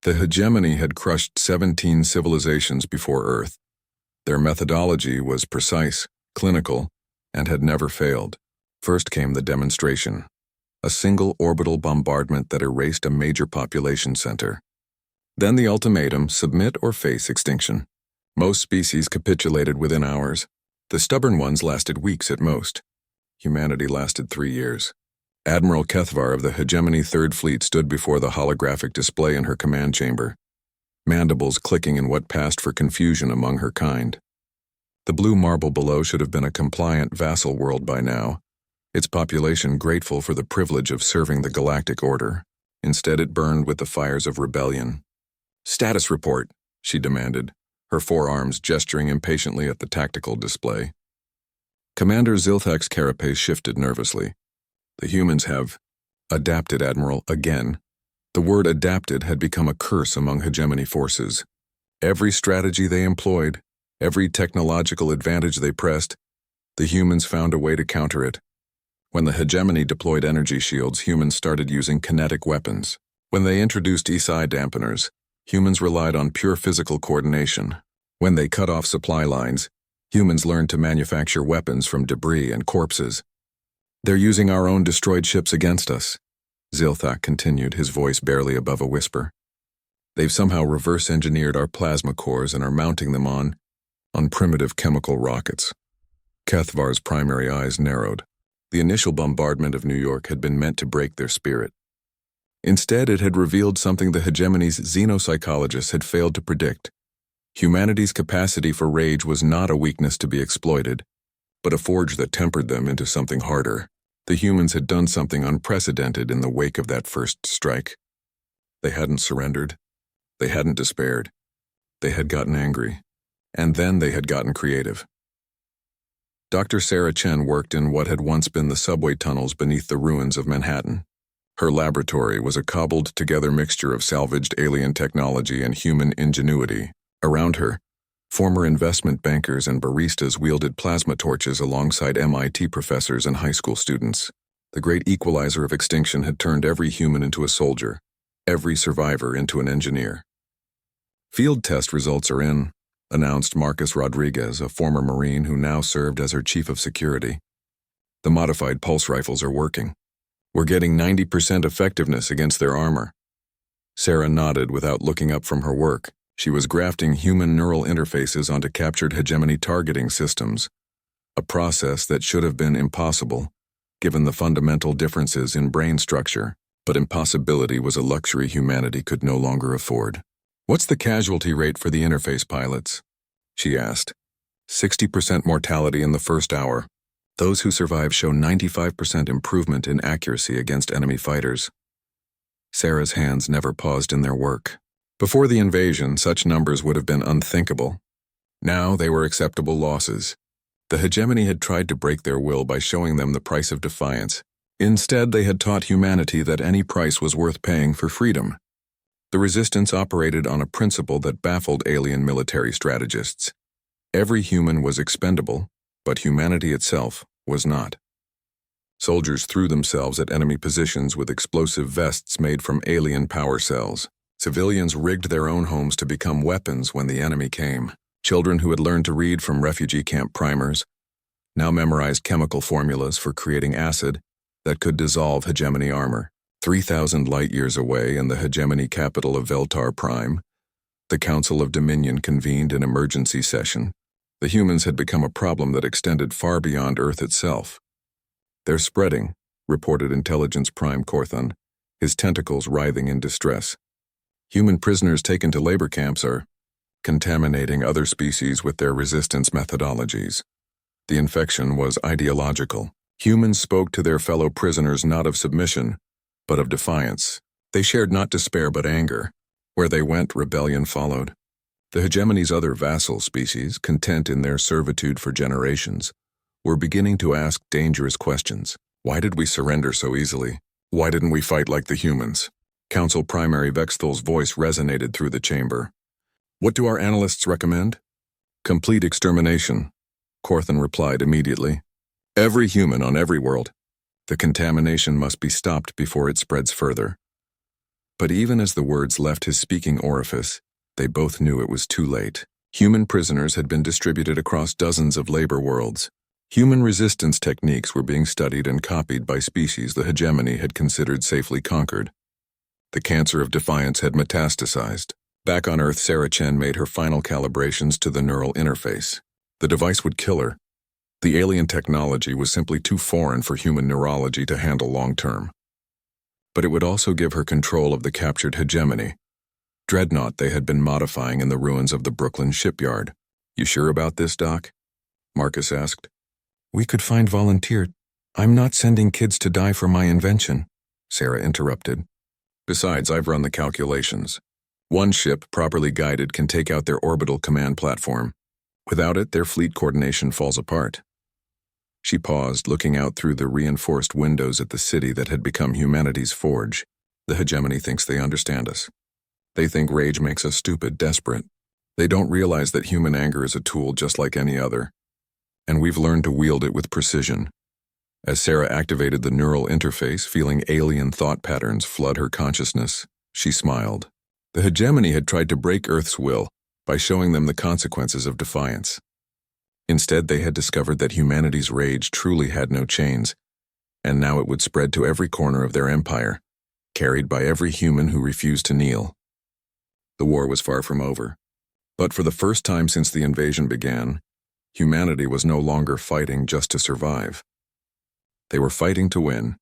The hegemony had crushed 17 civilizations before Earth. Their methodology was precise, clinical, and had never failed. First came the demonstration, a single orbital bombardment that erased a major population center. Then the ultimatum, submit or face extinction. Most species capitulated within hours. The stubborn ones lasted weeks at most. Humanity lasted 3 years. Admiral Kethvar of the Hegemony Third Fleet stood before the holographic display in her command chamber, mandibles clicking in what passed for confusion among her kind. The blue marble below should have been a compliant vassal world by now, its population grateful for the privilege of serving the galactic order. Instead, it burned with the fires of rebellion. "Status report," she demanded, her forearms gesturing impatiently at the tactical display. Commander Zilthak's carapace shifted nervously. "The humans have adapted, Admiral, again." The word adapted had become a curse among hegemony forces. Every strategy they employed, every technological advantage they pressed, the humans found a way to counter it. When the hegemony deployed energy shields, humans started using kinetic weapons. When they introduced ESI dampeners, humans relied on pure physical coordination. When they cut off supply lines, humans learned to manufacture weapons from debris and corpses. "They're using our own destroyed ships against us," Zilthak continued, his voice barely above a whisper. "They've somehow reverse-engineered our plasma cores and are mounting them on primitive chemical rockets." Kethvar's primary eyes narrowed. The initial bombardment of New York had been meant to break their spirit. Instead, it had revealed something the hegemony's xenopsychologists had failed to predict. Humanity's capacity for rage was not a weakness to be exploited, but a forge that tempered them into something harder. The humans had done something unprecedented in the wake of that first strike. They hadn't surrendered. They hadn't despaired. They had gotten angry. And then they had gotten creative. Dr. Sarah Chen worked in what had once been the subway tunnels beneath the ruins of Manhattan. Her laboratory was a cobbled-together mixture of salvaged alien technology and human ingenuity. Around her, former investment bankers and baristas wielded plasma torches alongside MIT professors and high school students. The great equalizer of extinction had turned every human into a soldier, every survivor into an engineer. "Field test results are in," announced Marcus Rodriguez, a former Marine who now served as her chief of security. "The modified pulse rifles are working. We're getting 90% effectiveness against their armor." Sarah nodded without looking up from her work. She was grafting human neural interfaces onto captured hegemony targeting systems, a process that should have been impossible, given the fundamental differences in brain structure, but impossibility was a luxury humanity could no longer afford. "What's the casualty rate for the interface pilots?" she asked. 60% mortality in the first hour. Those who survive show 95% improvement in accuracy against enemy fighters. Sarah's hands never paused in their work. Before the invasion, such numbers would have been unthinkable. Now they were acceptable losses. The hegemony had tried to break their will by showing them the price of defiance. Instead, they had taught humanity that any price was worth paying for freedom. The resistance operated on a principle that baffled alien military strategists. Every human was expendable, but humanity itself was not. Soldiers threw themselves at enemy positions with explosive vests made from alien power cells. Civilians rigged their own homes to become weapons when the enemy came. Children who had learned to read from refugee camp primers now memorized chemical formulas for creating acid that could dissolve hegemony armor. 3,000 light-years away in the hegemony capital of Veltar Prime, the Council of Dominion convened an emergency session. The humans had become a problem that extended far beyond Earth itself. "They're spreading," reported Intelligence Prime Corthon, his tentacles writhing in distress. "Human prisoners taken to labor camps are contaminating other species with their resistance methodologies." The infection was ideological. Humans spoke to their fellow prisoners not of submission, but of defiance. They shared not despair but anger. Where they went, rebellion followed. The hegemony's other vassal species, content in their servitude for generations, were beginning to ask dangerous questions. Why did we surrender so easily? Why didn't we fight like the humans? Council Primary Vexthal's voice resonated through the chamber. "What do our analysts recommend?" "Complete extermination," Corthon replied immediately. "Every human on every world. The contamination must be stopped before it spreads further." But even as the words left his speaking orifice, they both knew it was too late. Human prisoners had been distributed across dozens of labor worlds. Human resistance techniques were being studied and copied by species the hegemony had considered safely conquered. The cancer of defiance had metastasized. Back on Earth, Sarah Chen made her final calibrations to the neural interface. The device would kill her. The alien technology was simply too foreign for human neurology to handle long-term. But it would also give her control of the captured hegemony. Dreadnought they had been modifying in the ruins of the Brooklyn shipyard. "You sure about this, Doc?" Marcus asked. "We could find volunteers. I'm not sending kids to die for my invention," Sarah interrupted. "Besides, I've run the calculations. One ship, properly guided, can take out their orbital command platform. Without it, their fleet coordination falls apart." She paused, looking out through the reinforced windows at the city that had become humanity's forge. "The hegemony thinks they understand us. They think rage makes us stupid, desperate. They don't realize that human anger is a tool just like any other. And we've learned to wield it with precision." As Sarah activated the neural interface, feeling alien thought patterns flood her consciousness, she smiled. The hegemony had tried to break Earth's will by showing them the consequences of defiance. Instead, they had discovered that humanity's rage truly had no chains, and now it would spread to every corner of their empire, carried by every human who refused to kneel. The war was far from over. But for the first time since the invasion began, humanity was no longer fighting just to survive. They were fighting to win.